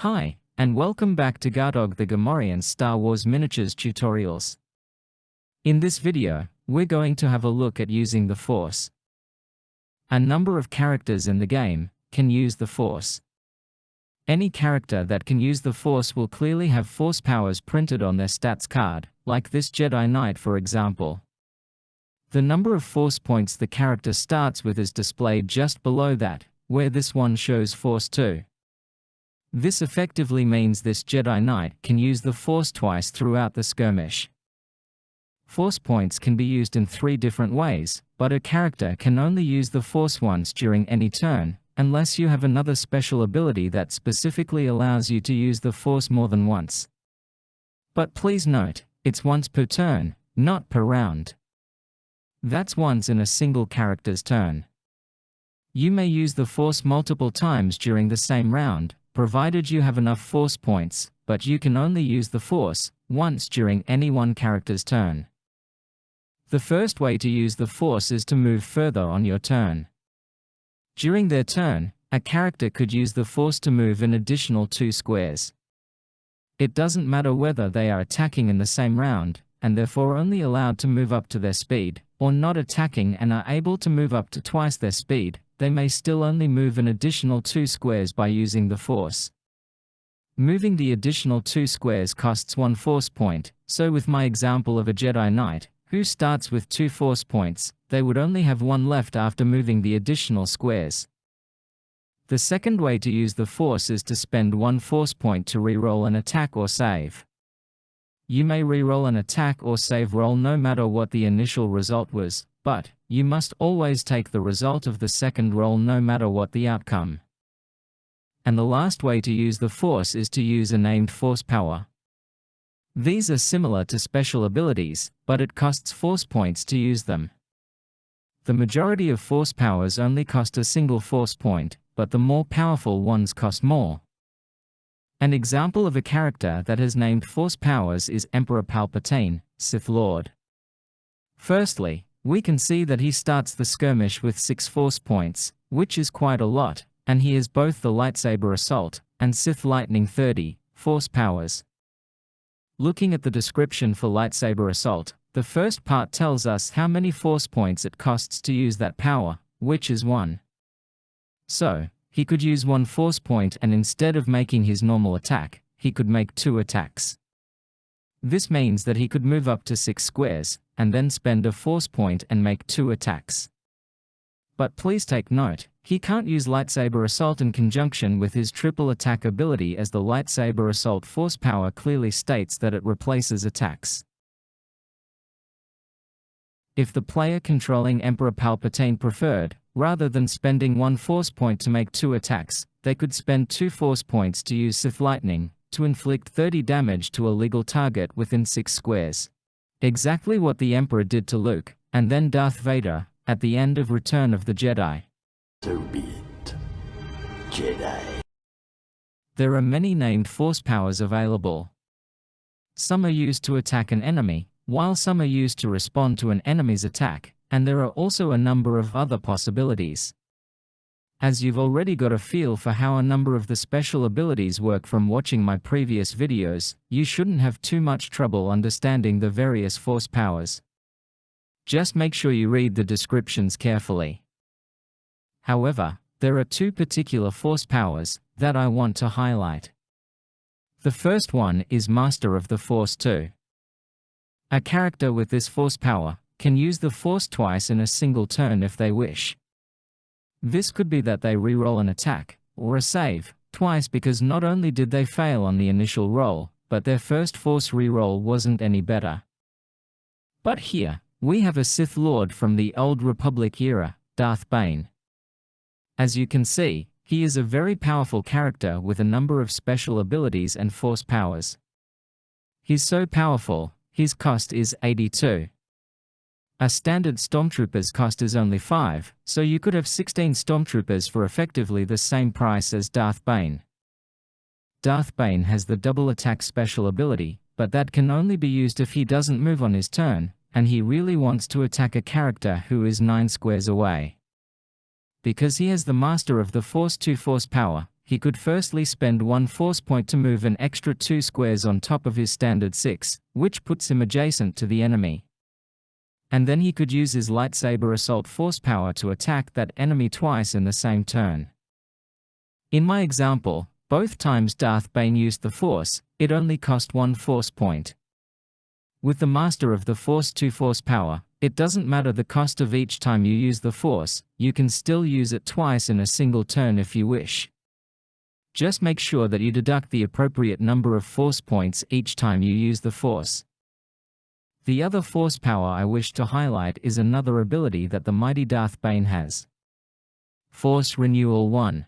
Hi, and welcome back to Gardog the Gamorrean Star Wars Miniatures Tutorials. In this video, we're going to have a look at using the Force. A number of characters in the game can use the Force. Any character that can use the Force will clearly have Force powers printed on their stats card, like this Jedi Knight for example. The number of Force points the character starts with is displayed just below that, where this one shows Force 2. This effectively means this Jedi Knight can use the Force twice throughout the skirmish. Force points can be used in 3 different ways, but a character can only use the Force once during any turn, unless you have another special ability that specifically allows you to use the Force more than once. But please note, it's once per turn, not per round. That's once in a single character's turn. You may use the Force multiple times during the same round, provided you have enough Force points, but you can only use the Force once during any one character's turn. The first way to use the Force is to move further on your turn. During their turn, a character could use the Force to move an additional 2 squares. It doesn't matter whether they are attacking in the same round, and therefore only allowed to move up to their speed, or not attacking and are able to move up to twice their speed. They may still only move an additional 2 squares by using the Force. Moving the additional 2 squares costs 1 Force point, so with my example of a Jedi Knight, who starts with 2 Force points, they would only have 1 left after moving the additional squares. The second way to use the Force is to spend 1 Force point to reroll an attack or save. You may reroll an attack or save roll no matter what the initial result was, but you must always take the result of the second roll no matter what the outcome. And the last way to use the Force is to use a named Force power. These are similar to special abilities, but it costs Force points to use them. The majority of Force powers only cost a single Force point, but the more powerful ones cost more. An example of a character that has named Force powers is Emperor Palpatine, Sith Lord. Firstly, we can see that he starts the skirmish with 6 Force points, which is quite a lot, and he has both the Lightsaber Assault and Sith Lightning 30 Force powers. Looking at the description for Lightsaber Assault, the first part tells us how many Force points it costs to use that power, which is 1. So, he could use 1 Force point and instead of making his normal attack, he could make 2 attacks. This means that he could move up to 6 squares, and then spend a Force point and make 2 attacks. But please take note, he can't use Lightsaber Assault in conjunction with his triple attack ability as the Lightsaber Assault Force power clearly states that it replaces attacks. If the player controlling Emperor Palpatine preferred, rather than spending 1 Force point to make 2 attacks, they could spend 2 Force points to use Sith Lightning, to inflict 30 damage to a legal target within 6 squares. Exactly what the Emperor did to Luke, and then Darth Vader, at the end of Return of the Jedi. So be it, Jedi. There are many named Force powers available. Some are used to attack an enemy, while some are used to respond to an enemy's attack, and there are also a number of other possibilities. As you've already got a feel for how a number of the special abilities work from watching my previous videos, you shouldn't have too much trouble understanding the various Force powers. Just make sure you read the descriptions carefully. However, there are 2 particular Force powers that I want to highlight. The first one is Master of the Force 2. A character with this Force power can use the Force twice in a single turn if they wish. This could be that they reroll an attack, or a save, twice because not only did they fail on the initial roll, but their first Force reroll wasn't any better. But here, we have a Sith Lord from the Old Republic era, Darth Bane. As you can see, he is a very powerful character with a number of special abilities and Force powers. He's so powerful, his cost is 82. A standard Stormtrooper's cost is only 5, so you could have 16 Stormtroopers for effectively the same price as Darth Bane. Darth Bane has the double attack special ability, but that can only be used if he doesn't move on his turn, and he really wants to attack a character who is 9 squares away. Because he has the Master of the Force 2 Force power, he could firstly spend 1 force point to move an extra 2 squares on top of his standard 6, which puts him adjacent to the enemy. And then he could use his lightsaber assault force power to attack that enemy twice in the same turn. In my example, both times Darth Bane used the Force, it only cost 1 force point. With the Master of the Force 2 force power, it doesn't matter the cost of each time you use the Force, you can still use it twice in a single turn if you wish. Just make sure that you deduct the appropriate number of force points each time you use the Force. The other force power I wish to highlight is another ability that the mighty Darth Bane has. Force Renewal 1.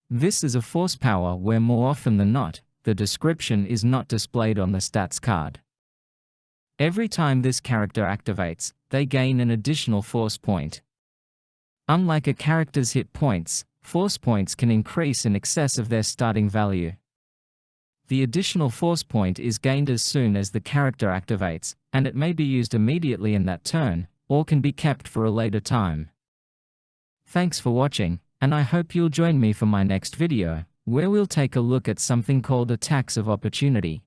This is a force power where more often than not, the description is not displayed on the stats card. Every time this character activates, they gain an additional force point. Unlike a character's hit points, force points can increase in excess of their starting value. The additional force point is gained as soon as the character activates, and it may be used immediately in that turn, or can be kept for a later time. Thanks for watching, and I hope you'll join me for my next video, where we'll take a look at something called attacks of opportunity.